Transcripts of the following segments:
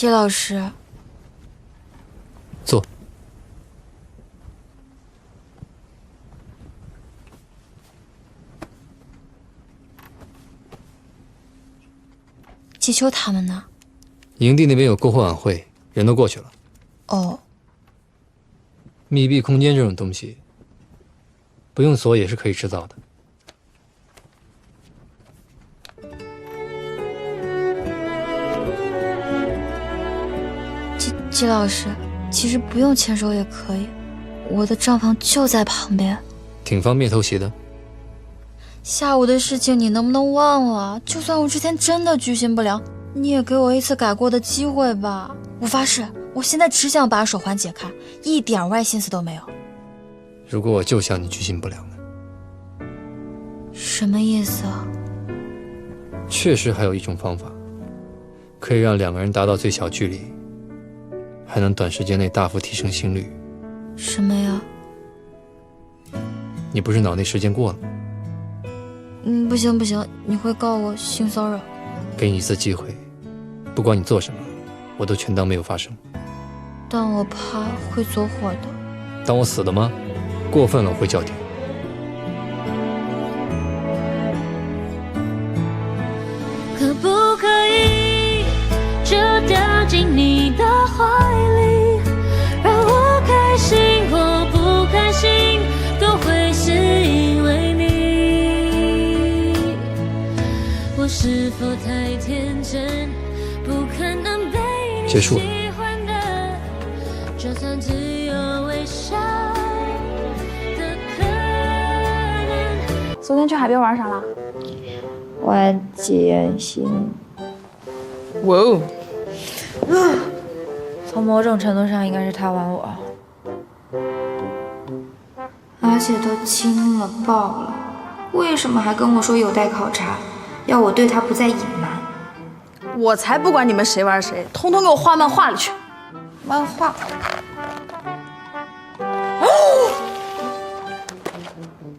季老师，坐。季秋他们呢？营地那边有篝火晚会，人都过去了。哦，密闭空间这种东西，不用锁也是可以制造的。季老师，其实不用签收也可以，我的帐篷就在旁边，挺方便偷袭的。下午的事情你能不能忘了？就算我之前真的居心不良，你也给我一次改过的机会吧。我发誓，我现在只想把手环解开，一点歪心思都没有。如果我就像你居心不良呢？什么意思啊？确实还有一种方法，可以让两个人达到最小距离，还能短时间内大幅提升心率。什么呀？你不是脑内时间过了吗？不行不行，你会告我性骚扰。给你一次机会，不管你做什么，我都全当没有发生。但我怕会走火的。当我死的吗？过分了我会叫停。可不可以就掉进你的怀里，让我开心或不开心都会是因为你。我是否太天真，不可能被你结束了。喜欢的，就算只有微笑的可能。昨天去海边玩啥了？玩剑心。哇哦！从某种程度上，应该是他玩我，而且都亲了抱了，为什么还跟我说有待考察，要我对他不再隐瞒？我才不管你们谁玩谁，通通给我画漫画里去。漫画。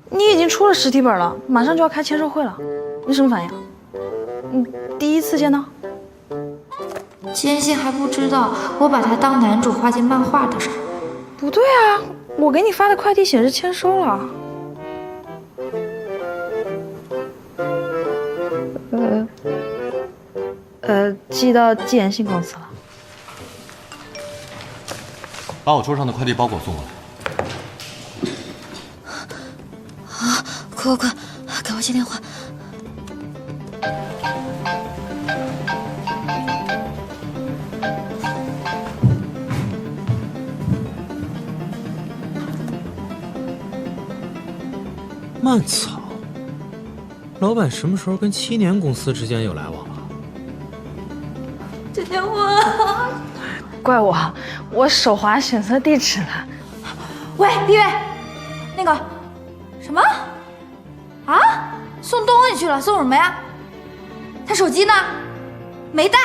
你已经出了实体本了，马上就要开签售会了，你什么反应？你第一次见到？坚信还不知道我把他当男主画进漫画的事儿。不对啊，我给你发的快递显示签收了。寄到寄言信公司了。把我桌上的快递包裹送过来。快，给我接电话。蔓草，老板什么时候跟7年公司之间有来往了？接电话。怪我手滑选错地址了。喂，B 位，那个什么啊？送东西去了，送什么呀？他手机呢？没带。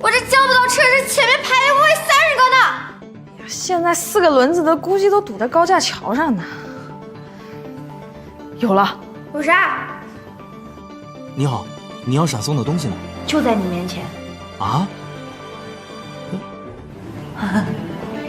我这叫不到车，这前面排队不会30个呢。现在4个轮子的估计都堵在高架桥上呢。有了。有啥？你好，你要闪送的东西呢？就在你面前。啊？